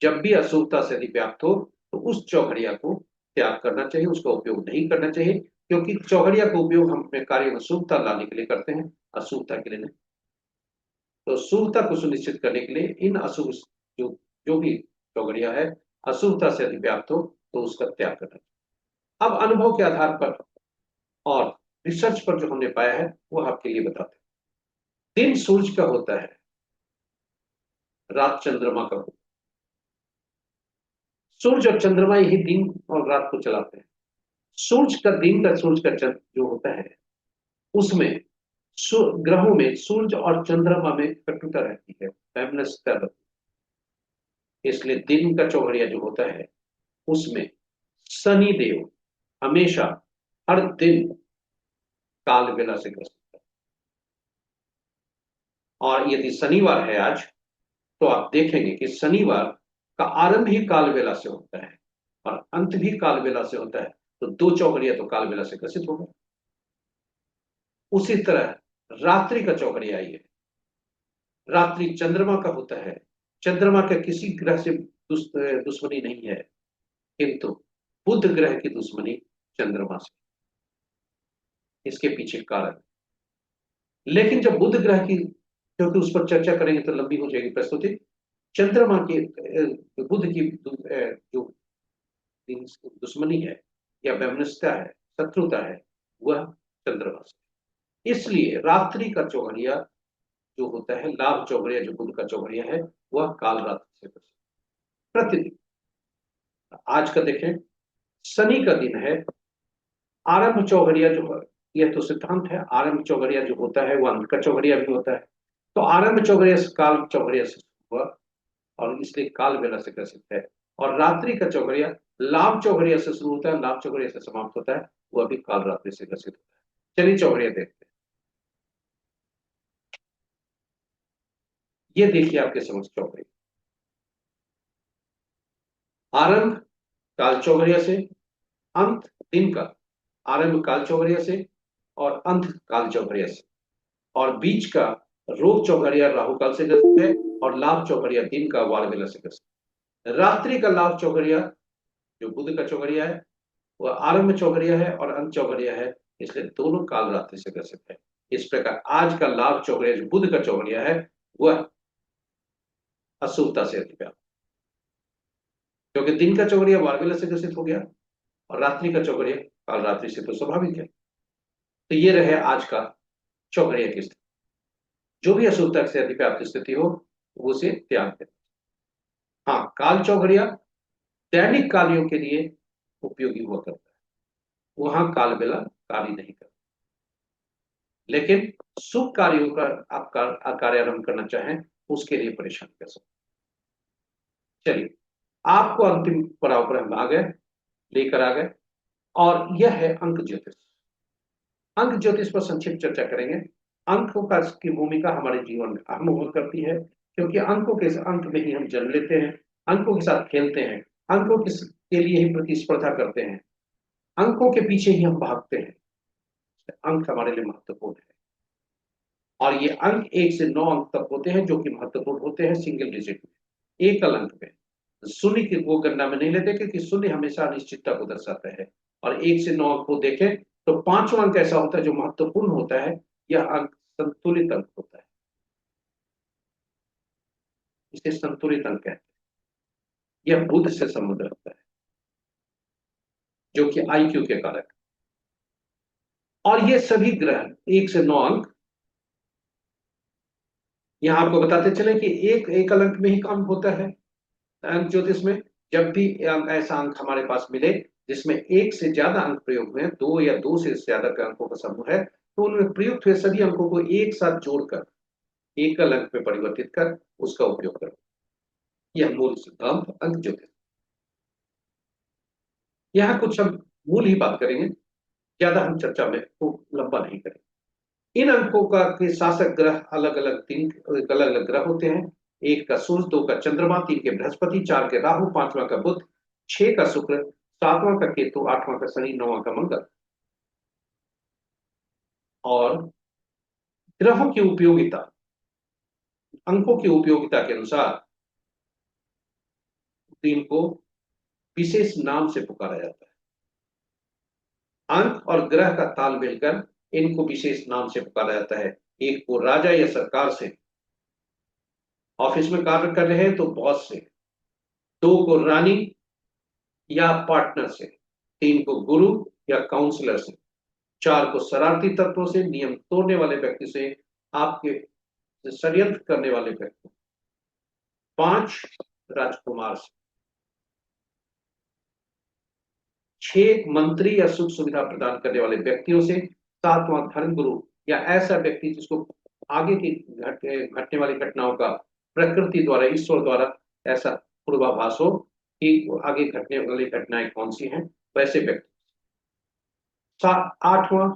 जब भी अशुभता से यदि व्याप्त हो तो उस चौघड़िया को त्याग करना चाहिए, उसका उपयोग नहीं करना चाहिए, क्योंकि चौघड़िया का उपयोग हम अपने कार्य में शुभता लाने के लिए करते हैं, अशुभता के लिए नहीं। तो शुभता को सुनिश्चित करने के लिए इन अशुभ जो जो भी चौघड़िया है अशुभता से यदि व्याप्त हो तो उसका त्याग करना चाहिए। अब अनुभव के आधार पर और रिसर्च पर जो हमने पाया है वो आपके लिए बताते हैं। दिन सूरज का होता है, रात चंद्रमा का होता है। सूरज और चंद्रमा यही दिन और रात को चलाते हैं। सूरज का दिन का सूरज का चंद्र जो होता है उसमें ग्रहों में सूरज और चंद्रमा में कटुता रहती है, वैमनस्यता रहती है। इसलिए दिन का चौघड़िया जो होता है उसमें शनि देव हमेशा हर दिन काल बेला से ग्रसित है। और यदि शनिवार है आज तो आप देखेंगे कि शनिवार का आरंभ ही काल बेला से होता है और अंत भी काल बेला से होता है, तो 2 चौघड़िया तो काल बेला से ग्रसित हो गए। उसी तरह रात्रि का चौघड़िया आई है, रात्रि चंद्रमा का होता है। चंद्रमा का किसी ग्रह से दुश्मनी नहीं है, किंतु बुध ग्रह की दुश्मनी चंद्रमा से, इसके पीछे कारण। लेकिन जब बुध ग्रह की, क्योंकि उस पर चर्चा करेंगे तो लंबी हो जाएगी प्रस्तुति, चंद्रमा की बुध की जो दुश्मनी है या वैमनस्यता है, शत्रुता है, वह चंद्रमा से। इसलिए रात्रि का चौघड़िया जो होता है, लाभ चौघड़िया जो बुध का चौघड़िया है, वह काल रात्रि से ग्रसित प्रतिदिन। आज का देखें, शनि का दिन है। आरंभ चौघड़िया जो है, यह तो सिद्धांत है, आरंभ चौघड़िया जो होता है वो अंत का चौघड़िया भी होता है। तो आरंभ चौघड़िया से काल चौघड़िया से हुआ, और इसलिए काल बेला से ग्रसित है। और रात्रि का चौघड़िया लाभ चौघड़िया से शुरू होता है, लाभ चौघड़िया से समाप्त होता है, वह भी काल रात्रि से ग्रसित होता है। चलिए चौघड़िया देखते हैं। ये देखिए आपके समझ चौघड़िया। आरंभ काल चौघड़िया से, अंत दिन का, आरंभ काल चौघड़िया से और अंत काल चौघड़िया से, और बीच का रोग चौघड़िया राहु काल से ग्रसित है, और लाभ चौघड़िया दिन का वार बेला से ग्रसित है। रात्रि का लाभ चौघड़िया जो बुध का चौघड़िया है, वह आरंभ चौघड़िया है और अंत चौघड़िया है, इसलिए दोनों काल रात्रि से ग्रसित है। इस प्रकार आज का लाभ चौघड़िया जो बुध का चौघड़िया है, वह अशुभता से अधिक, क्योंकि दिन का चौघड़िया वारबेला से ग्रसित हो गया, और रात्रि का चौघड़िया काल रात्रि से, तो स्वाभाविक है। तो ये रहे आज का चौघड़िया की स्थिति। जो भी अशुभता से अधिप्राप्त स्थिति हो, वो उसे त्याग दे। हाँ, काल चौघड़िया दैनिक कार्यों के लिए उपयोगी हुआ करता है, वहां काल बेला कार्य नहीं करता। लेकिन शुभ कार्यों का आप कार्य आरंभ करना चाहें, उसके लिए परेशान कर सकते। चलिए, आपको अंतिम पड़ाव पर हम आ गए, लेकर आ गए, और यह है अंक ज्योतिष। अंक ज्योतिष पर संक्षिप्त चर्चा करेंगे। अंकों का की भूमिका हमारे जीवन में अहम हुआ करती है, क्योंकि अंकों के अंक में ही हम जन्म लेते हैं, अंकों के साथ खेलते हैं, अंकों के लिए ही प्रतिस्पर्धा करते हैं, अंकों के पीछे ही हम भागते हैं। अंक हमारे लिए महत्वपूर्ण है, और ये अंक 1 से 9 अंक तक होते हैं, जो कि महत्वपूर्ण होते हैं सिंगल डिजिट में, एकल अंक में। शून्य की वो गणना में नहीं लेते, क्योंकि शून्य हमेशा अनिश्चितता को दर्शाता है। और 1 से 9 अंक को देखें तो पांचवा अंक ऐसा होता है जो महत्वपूर्ण होता है। यह अंक संतुलित अंक होता है, इसे संतुलित अंक कहते हैं। यह बुध से संबंध रखता है, जो कि आईक्यू के कारक। और ये सभी ग्रह 1 से 9 अंक, यहां आपको बताते चले कि एक एकल अंक में ही काम होता है अंक ज्योतिष में। जब भी ऐसा अंक हमारे पास मिले जिसमें एक से ज्यादा अंक प्रयोग हुए, दो या दो से ज्यादा के अंकों का समूह है, तो उनमें प्रयुक्त हुए सभी अंकों को एक साथ जोड़कर एकल अंक में परिवर्तित कर उसका उपयोग करो। यह मूल सिद्धांत अंक ज्योतिष। यहाँ कुछ हम मूल ही बात करेंगे, ज्यादा हम चर्चा में को लंबा नहीं करेंगे। इन अंकों का के शासक ग्रह अलग अलग दिन, अलग अलग ग्रह होते हैं। एक का सूर्य, दो का चंद्रमा, तीन के बृहस्पति, चार के राहु, पांचवा का बुध, छह का शुक्र, सातवां का केतु, आठवां का शनि, नौवां का मंगल। और ग्रहों की उपयोगिता, अंकों की उपयोगिता के अनुसार दिन को विशेष नाम से पुकारा जाता है। अंक और ग्रह का ताल मिलकर इनको विशेष नाम से पुकारा जाता है। एक को राजा या सरकार से, ऑफिस में कार्य कर रहे हैं तो बॉस से, दो को रानी या पार्टनर से, तीन को गुरु या काउंसलर से, चार को शरारती तत्वों से, नियम तोड़ने वाले व्यक्ति से, आपके षड्यंत्र करने वाले व्यक्ति, पांच राजकुमार से, छह मंत्री या सुख सुविधा प्रदान करने वाले व्यक्तियों से, सातवां धर्म गुरु या ऐसा व्यक्ति जिसको आगे की घटने वाली घटनाओं का प्रकृति द्वारा, ईश्वर द्वारा ऐसा पूर्वाभास हो कि आगे घटने वाली घटनाएं कौन सी हैं, वैसे व्यक्ति। आठवां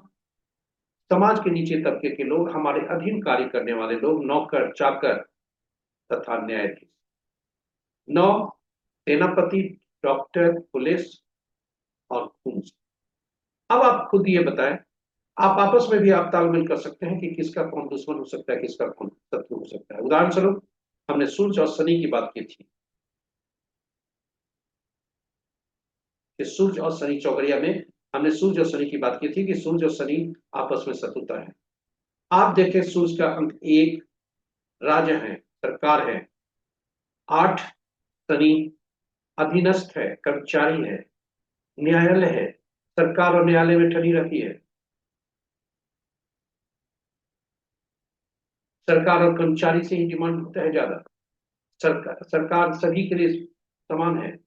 समाज के नीचे तबके के लोग, हमारे अधीन कार्य करने वाले लोग, नौकर चाकर तथा न्यायाधीश। नौ सेनापति, डॉक्टर, पुलिस और खून। अब आप खुद ये बताएं, आप आपस में भी आप तालमेल कर सकते हैं कि किसका कौन दुश्मन हो सकता है, किसका कौन शत्रु हो सकता है। उदाहरण स्वरूप हमने सूर्य और शनि की बात की थी कि सूर्य और शनि चौघड़िया में हमने सूर्य और शनि की बात की थी कि सूर्य और शनि आपस में शत्रुता है। आप देखें, सूर्य का अंक 1 राजा है, सरकार है। 8 शनि अधीनस्थ है, कर्मचारी है, न्यायालय है, सरकार और न्यायालय में ठनी रहती है। सरकार और कर्मचारी से ही डिमांड होता है ज्यादा। सरकार सभी के लिए समान है,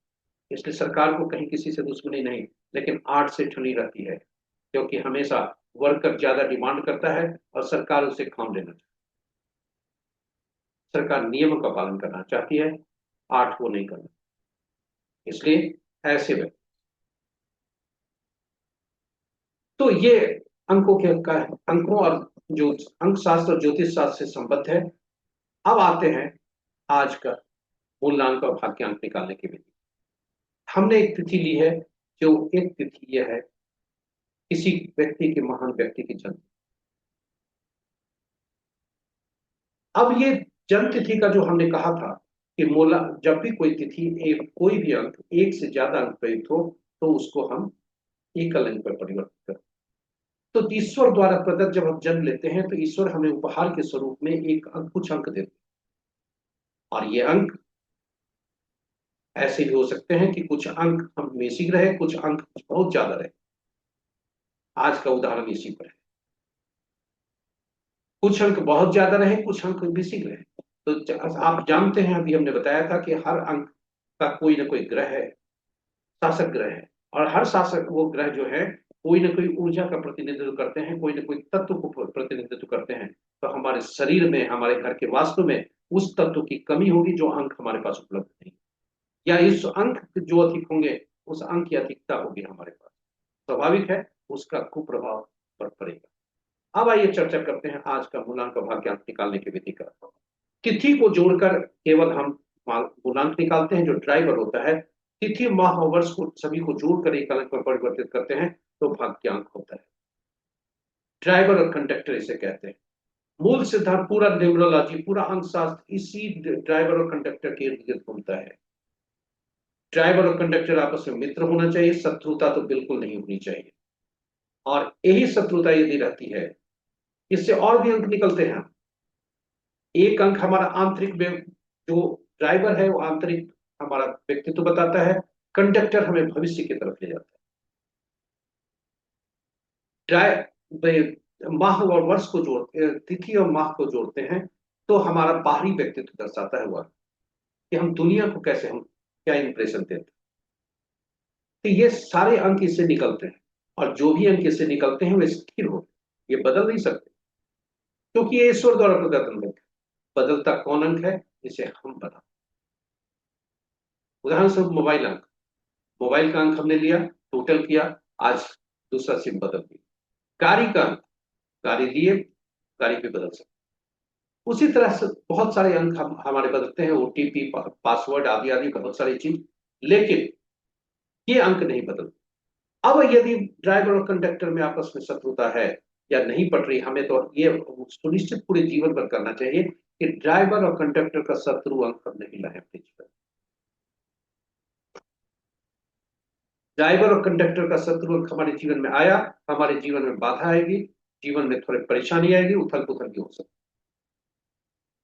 इसलिए सरकार को कहीं किसी से दुश्मनी नहीं, लेकिन आर्ट से ठनी रहती है, क्योंकि हमेशा वर्कर ज्यादा डिमांड करता है और सरकार उसे काम लेना चाहती है। सरकार नियमों का पालन करना चाहती है, आर्ट को नहीं करना, इसलिए ऐसे में तो ये अंकों के का अंकों और जो अंक शास्त्र और ज्योतिष शास्त्र से संबद्ध है। अब आते हैं आज का मूलांक और भाग्यांक निकालने की विधि। हमने एक तिथि ली है, जो एक तिथि यह है किसी व्यक्ति के, महान व्यक्ति की जन्म। अब ये जन्म तिथि का जो हमने कहा था कि मूला, जब भी कोई तिथि एक कोई भी अंक एक से ज्यादा अंक प्रयुक्त हो तो उसको हम एकल अंक पर परिवर्तित करते हैं। तो ईश्वर द्वारा प्रदत्त जब हम जन्म लेते हैं तो ईश्वर हमें उपहार के स्वरूप में एक अंक, कुछ अंक देते हैं, और ये अंक ऐसे भी हो सकते हैं कि कुछ अंक हम बेसिक रहे, कुछ अंक बहुत ज्यादा रहे। आज का उदाहरण इसी पर है, कुछ अंक बहुत ज्यादा रहे, कुछ अंक बेसिक रहे। तो आप जानते हैं, अभी हमने बताया था कि हर अंक का कोई ना कोई ग्रह है, शासक ग्रह है, और हर शासक वो ग्रह जो है कोई ना कोई ऊर्जा का प्रतिनिधित्व करते हैं, कोई ना कोई तत्व को प्रतिनिधित्व करते हैं। तो हमारे शरीर में, हमारे घर के वास्तु में उस तत्व की कमी होगी जो अंक हमारे पास उपलब्ध नहीं, या इस अंक जो अधिक होंगे उस अंक की अधिकता होगी हमारे पास, स्वाभाविक है उसका कुप्रभाव पर पड़ेगा। अब आइए चर्चा करते हैं आज का मूलांक और भाग्यांक निकालने की विधि का। तिथि को जोड़कर केवल हम मूलांक निकालते हैं, जो ड्राइवर होता है। तिथि माह और वर्ष को सभी को जोड़कर एक अंक पर परिवर्तित करते हैं तो भाग्यांक होता है। ड्राइवर और कंडक्टर इसे कहते हैं। मूल सिद्धांत, पूरा न्यूमरोलॉजी, पूरा अंक शास्त्र इसी ड्राइवर और कंडक्टर के इर्द गिर्द घूमता है। ड्राइवर और कंडक्टर आपस में मित्र होना चाहिए, शत्रुता तो बिल्कुल नहीं होनी चाहिए। और यही शत्रुता यदि रहती है, इससे और भी अंक निकलते हैं। एक अंक हमारा आंतरिक जो ड्राइवर है वो आंतरिक हमारा व्यक्तित्व बताता है, कंडक्टर हमें भविष्य की तरफ ले जाता है। माह और वर्ष को जोड़, तिथि और माह को जोड़ते हैं तो हमारा बाहरी व्यक्तित्व दर्शाता है वह, कि हम दुनिया को कैसे, हम क्या इंप्रेशन देते हैं। तो ये सारे अंक इससे निकलते हैं, और जो भी अंक इससे निकलते हैं वे स्थिर होते हैं, ये बदल नहीं सकते, क्योंकि ये ईश्वर द्वारा प्रदत्त अंक है। बदलता कौन अंक है, जिसे हम बता। उदाहरण स्वरूप मोबाइल अंक, मोबाइल का अंक हमने लिया, टोटल किया, आज दूसरा सिम बदल दिया। गाड़ी का अंक, गाड़ी लिए, गाड़ी भी बदल सकते। उसी तरह से बहुत सारे अंक हमारे बदलते हैं, ओटीपी, पासवर्ड आदि आदि बहुत सारी चीज, लेकिन ये अंक नहीं बदलते। अब यदि ड्राइवर और कंडक्टर में आपस में शत्रुता है या नहीं पट रही, हमें तो ये सुनिश्चित पूरे जीवन भर करना चाहिए कि ड्राइवर और कंडक्टर का शत्रु अंक हम नहीं लाए अपने जीवन। ड्राइवर और कंडक्टर का शत्रु अंक हमारे जीवन में आया, हमारे जीवन में बाधा आएगी, जीवन में थोड़ी परेशानी आएगी, उथल पुथल भी हो सकती।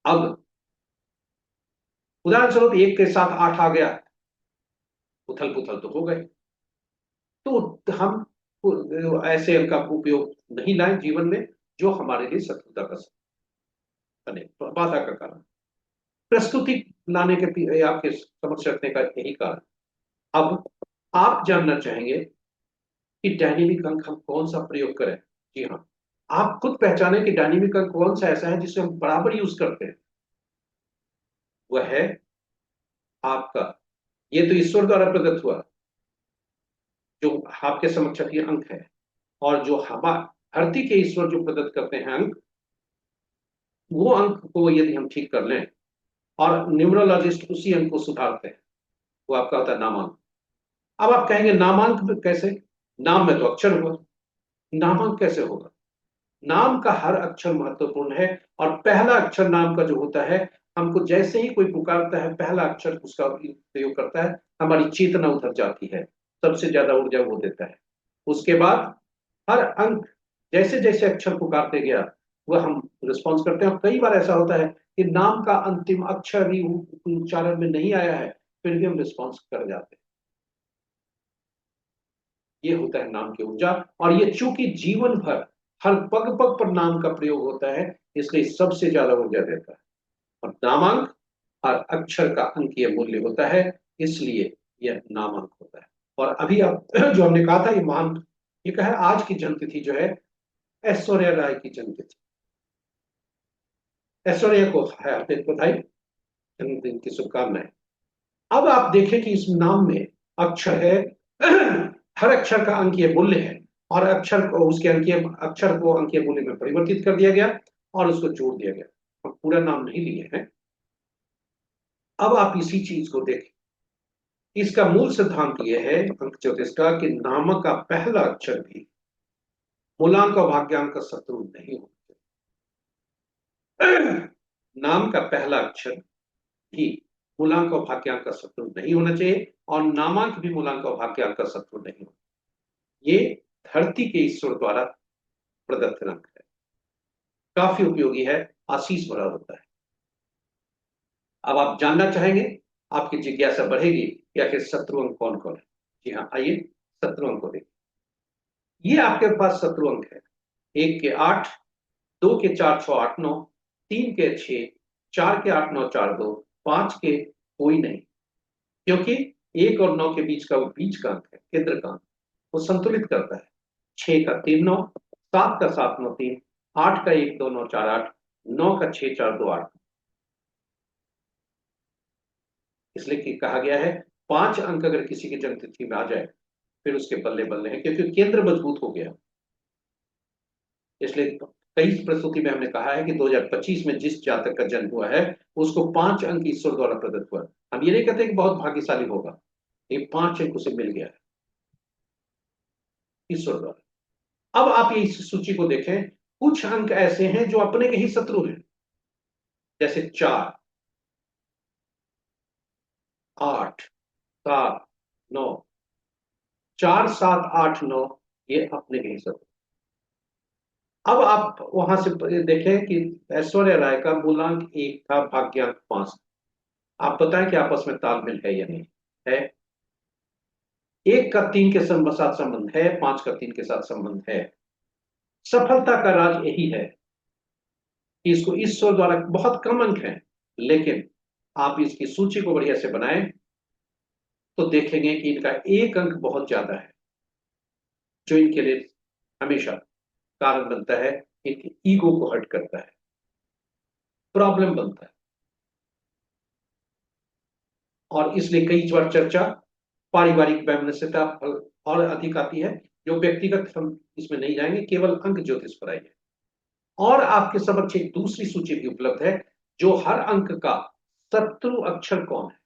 अब उदाहरण स्वरूप एक के साथ 8 आ गया, उथल पुथल तो हो गए। तो हम ऐसे अंक का उपयोग नहीं लाएं जीवन में जो हमारे लिए शत्रुता का बने, बाधा का कारण। प्रस्तुति लाने के आपके समक्ष रखने का यही कारण। अब आप जानना चाहेंगे कि डायनेमिक अंक हम कौन सा प्रयोग करें। जी हाँ, आप खुद पहचाने कि डायनेमिक अंक कौन सा ऐसा है जिसे हम बराबर यूज करते हैं। वह है आपका, ये तो ईश्वर द्वारा प्रदत्त हुआ, जो आपके समक्ष ये अंक है, और जो हमारा धरती के ईश्वर जो प्रदत्त करते हैं अंक, वो अंक को यदि हम ठीक कर लें और न्यूमरोलॉजिस्ट उसी अंक को सुधारते हैं, वो आपका होता है नामांक। अब आप कहेंगे नामांक कैसे, नाम में तो अक्षर हुआ, नामांक कैसे होगा। नाम का हर अक्षर महत्वपूर्ण है, और पहला अक्षर नाम का जो होता है, हमको जैसे ही कोई पुकारता है पहला अक्षर उसका प्रयोग करता है, हमारी चेतना उधर जाती है, सबसे ज्यादा ऊर्जा वो देता है। उसके बाद हर अंक जैसे जैसे अक्षर पुकारते गया वह हम रिस्पॉन्स करते हैं। और कई बार ऐसा होता है कि नाम का अंतिम अक्षर भी उच्चारण में नहीं आया है, फिर भी हम रिस्पॉन्स कर जाते हैं। ये होता है नाम की ऊर्जा, और ये चूंकि जीवन भर हर पग पग पर नाम का प्रयोग होता है, इसलिए सबसे ज्यादा ऊर्जा देता है। और नामांक हर अक्षर का अंकीय मूल्य होता है, इसलिए यह नामांक होता है। और अभी अब जो हमने कहा था, ये महान, ये कहा आज की जन्मतिथि जो है ऐश्वर्या राय की जन्मतिथि। ऐश्वर्या को है हार्दिक बधाई, जन्मदिन की शुभकामनाएं। अब आप देखें कि इस नाम में अक्षर है, हर अक्षर का अंकीय मूल्य है, और अक्षर को उसके अंकीय अक्षर को अंकीय मूल्य में परिवर्तित कर दिया गया और उसको जोड़ दिया गया। हम पूरा नाम नहीं लिए हैं। अब आप इसी चीज को देखें, इसका मूल सिद्धांत यह है अंक ज्योतिष का कि नाम का पहला अक्षर भी मूलांक और भाग्यांक का शत्रु नहीं होना चाहिए। नाम का पहला अक्षर भी मूलांक और भाग्यांक का शत्रु नहीं होना चाहिए, और नामांक भी मूलांक और भाग्यांक का शत्रु नहीं होना। ये धरती के ईश्वर द्वारा प्रदत्त अंक है, काफी उपयोगी है, आशीष भरा होता है। अब आप जानना चाहेंगे, आपकी जिज्ञासा बढ़ेगी कि आखिर शत्रु अंक कौन कौन है। जी हाँ, आइए शत्रु अंक को देखिए। ये आपके पास शत्रु अंक है, 1 के 8, 2 के 4 6 8 9, 3 के 6, 4 के 8 9 4 2, 5 के कोई नहीं, क्योंकि 1 और 9 के बीच का वो बीच का अंक है, केंद्र का अंक, वो संतुलित करता है। 6 का 3 9, 7 का 7 9 3, 8 का 1 2 9 4 8, 9 का 6 4 2 8। इसलिए कि कहा गया है 5 अंक अगर किसी की जन्मतिथि में आ जाए फिर उसके बल्ले बल्ले हैं, क्योंकि केंद्र मजबूत हो गया। इसलिए कई प्रस्तुति में हमने कहा है कि 2025 में जिस जातक का जन्म हुआ है उसको 5 अंक ईश्वर द्वारा प्रदत्त हुआ है। हम ये नहीं कहते कि बहुत भाग्यशाली होगा, ये 5 अंक उसे मिल गया है ईश्वर द्वारा। अब आप इस सूची को देखें, कुछ अंक ऐसे हैं जो अपने के ही शत्रु हैं, जैसे 4 8 7 9, 4 7 8 9, ये अपने के ही शत्रु। अब आप वहां से देखें कि ऐश्वर्या राय का मूलांक 1 था, भाग्यांक 5। आप बताएं कि आपस में तालमेल है या नहीं है। 1 का 3 के साथ संबंध है, 5 का 3 के साथ संबंध है। सफलता का राज यही है कि इसको ईश्वर द्वारा बहुत कम अंक हैं, लेकिन आप इसकी सूची को बढ़िया से बनाएं तो देखेंगे कि इनका एक अंक बहुत ज्यादा है, जो इनके लिए हमेशा कारण बनता है, इनके ईगो को हर्ट करता है, प्रॉब्लम बनता है। और इसलिए कई बार चर्चा पारिवारिक वैमनस्यता और अधिक आती है, जो व्यक्तिगत हम इसमें नहीं जाएंगे, केवल अंक ज्योतिष पर आइए। और आपके समक्ष एक दूसरी सूची भी उपलब्ध है, जो हर अंक का शत्रु अक्षर कौन है,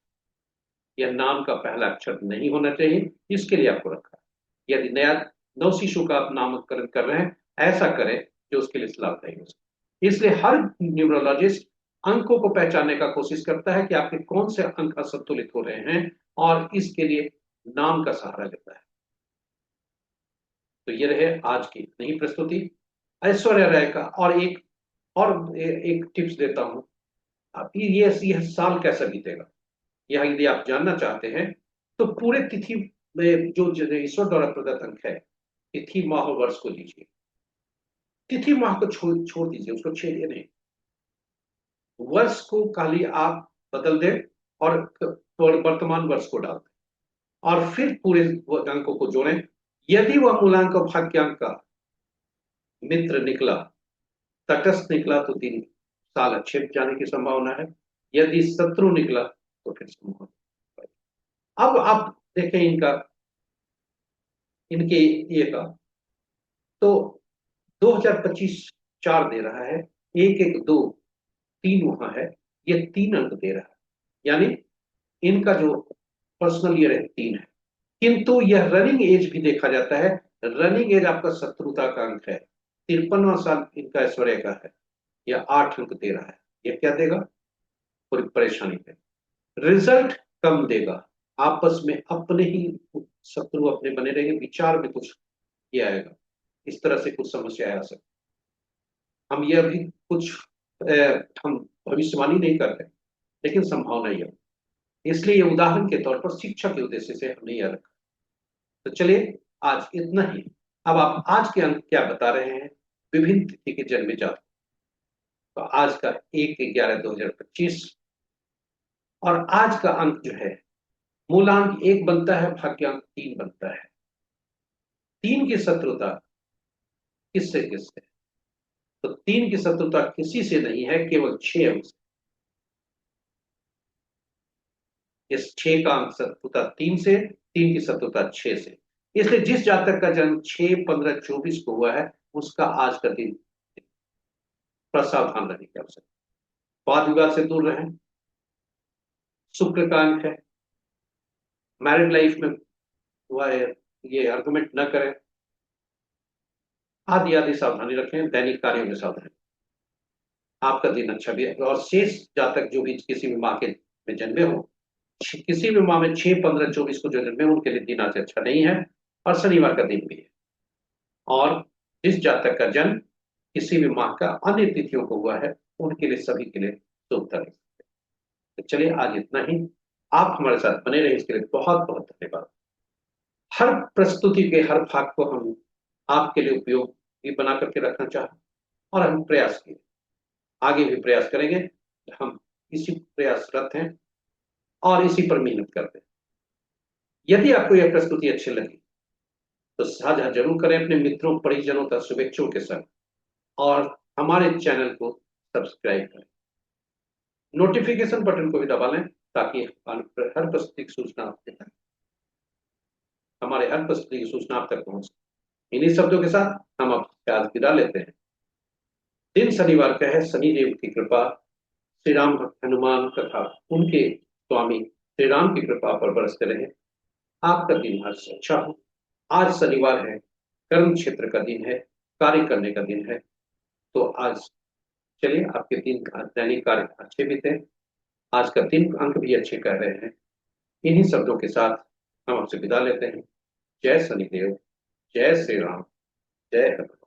यह नाम का पहला अक्षर नहीं होना चाहिए, इसके लिए आपको रखा है। यदि नया नव शिशु का आप नामकरण कर रहे हैं, ऐसा करें जो उसके लिए लाभदायी हो सके। इसलिए हर न्यूमरोलॉजिस्ट अंकों को पहचानने का कोशिश करता है कि आपके कौन से अंक असंतुलित हो रहे हैं, और इसके लिए नाम का सहारा लेता है। तो ये रहे आज की नई प्रस्तुति ऐश्वर्या राय का। और एक टिप्स देता हूं, अब ये साल कैसा बीतेगा, यह यदि आप जानना चाहते हैं तो पूरे तिथि में जो ईश्वर द्वारा प्रदत्त अंक है, तिथि माह और वर्ष को लीजिए। तिथि माह को छोड़ दीजिए, उसको छेड़िए नहीं। वर्ष को खाली आप बदल दें और वर्तमान वर्ष को डाल दें, और फिर पूरे अंकों को जोड़ें। यदि वह मूलांक और भाग्यांक का मित्र निकला, तटस्थ निकला, तो 3 साल अच्छे जाने की संभावना है। यदि शत्रु निकला तो फिर संभावना। अब आप देखें इनके ये का, तो 2025 4 दे रहा है, 1 1 2 3 वहां है, ये 3 अंक दे रहा है, यानी इनका जो पर्सनल ईयर है 3 है। किंतु यह रनिंग एज भी देखा जाता है, रनिंग एज आपका शत्रुता का अंक है, 53वां साल इनका ऐश्वर्य का है, यह 8 अंक दे रहा है। यह क्या देगा, पूरी परेशानी है। रिजल्ट कम देगा, आपस में अपने ही शत्रु अपने बने रहेंगे, विचार में कुछ ये आएगा, इस तरह से कुछ समस्या आ सकती। हम ये अभी कुछ हम भविष्यवाणी नहीं कर रहे, लेकिन संभावना ही है। इसलिए ये उदाहरण के तौर पर शिक्षा के उद्देश्य से हमने यह रखा। तो चलिए आज इतना ही। अब आप आज के अंक क्या बता रहे हैं, विभिन्न तिथि के जन्मे जातक। तो आज का 1/11/2025 और आज का अंक जो है, मूलांक 1 बनता है, भाग्यांक 3 बनता है। 3 की शत्रुता किससे किससे? तो 3 की शत्रुता किसी से नहीं है, केवल 6 अंक से। इस 6 का अंक शत्रुता 3 से, 3 की शत्रुता 6 से। इसलिए जिस जातक का जन्म 6/15/24 को हुआ है, उसका आज का दिन थोड़ा सावधान रहने की आवश्यकता। वाद विवाद से दूर रहें। शुक्र का अंक है। मैरिड लाइफ में हुआ है, ये आर्गुमेंट न करें। आदि आदि सावधानी रखें। दैनिक कार्यों में सावधानी। आपका दिन अच्छा भी है। और शेष जातक जो भी किसी भी माह के में जन्मे हो, किसी भी माह में 6/15/24 को जो जन्मे, उनके लिए दिन आज अच्छा नहीं है, और शनिवार का दिन भी है। और जिस जातक का जन्म किसी भी माह का अन्य तिथियों को हुआ है, उनके लिए, सभी के लिए शुभता है। तो चलिए, आज इतना ही। आप हमारे साथ बने रहे, इसके लिए बहुत बहुत धन्यवाद। हर प्रस्तुति के हर भाग को हम आपके लिए उपयोगी बना करके रखना चाहते, और हम प्रयास किए, आगे भी प्रयास करेंगे। हम इसी प्रयासरत हैं और इसी पर मेहनत करते हैं। यदि आपको यह प्रस्तुति अच्छी लगी तो साझा जरूर करें अपने मित्रों, परिजनों तथा शुभेच्छुओं के साथ, और हमारे चैनल को सब्सक्राइब करें। नोटिफिकेशन बटन को भी दबा लें, ताकि हर प्रस्तुति की सूचना आपके तक हमारे हर प्रस्तुति की सूचना आप तक पहुंच सके। इन्हीं शब्दों के साथ हम आपसे आज विदा लेते हैं। दिन शनिवार का है। शनिदेव की कृपा, श्री राम भक्त हनुमान तथा उनके स्वामी श्री राम की कृपा पर बरसते रहे। आपका दिन आज अच्छा हो। आज शनिवार है, कर्म क्षेत्र का दिन है, कार्य करने का दिन है। तो आज चलिए, आपके दिन दैनिक कार्य अच्छे बीते। आज का दिन अंक भी अच्छे कर रहे हैं। इन्हीं शब्दों के साथ हम आपसे विदा लेते हैं। जय शनिदेव, जय श्री राम, जय हनुमान।